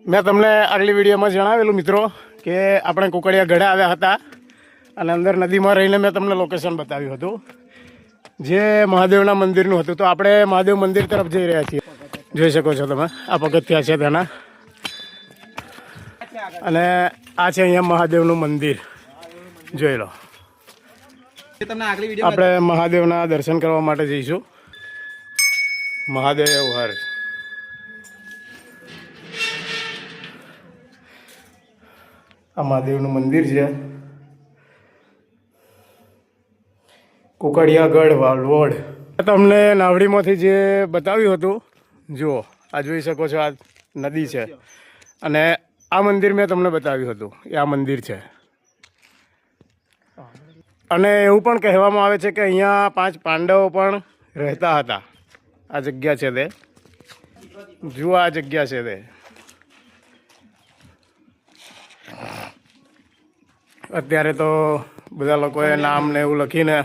મેં તમને આગલી વિડીયોમાં જણાવેલું મિત્રો કે આપણે કુકડિયા ગઢે આવ્યા હતા અને અંદર નદીમાં રહીને મેં તમને લોકેશન બતાવ્યું હતું જે મહાદેવના મંદિરનું હતું. તો આપણે મહાદેવ મંદિર તરફ જઈ રહ્યા છીએ. જોઈ શકો છો તમે આ પગથિયા છે તેના, અને આ છે અહીંયા મહાદેવનું મંદિર. જોઈ લો. આપણે મહાદેવના દર્શન કરવા માટે જઈશું. મહાદેવ હર. આ મહાદેવનું મંદિર છે. કુકડિયાગઢ વાલોડ. તમને નાવડીમાંથી જે બતાવ્યું હતું, જુઓ આ જોઈ શકો છો, આ નદી છે અને આ મંદિર મેં તમને બતાવ્યું હતું એ આ મંદિર છે. અને એવું પણ કહેવામાં આવે છે કે અહીંયા 5 પાંડવો પણ રહેતા હતા. આ જગ્યા છે તે, જુઓ આ જગ્યા છે તે. અત્યારે તો બધા લોકોએ નામ ને એવું લખીને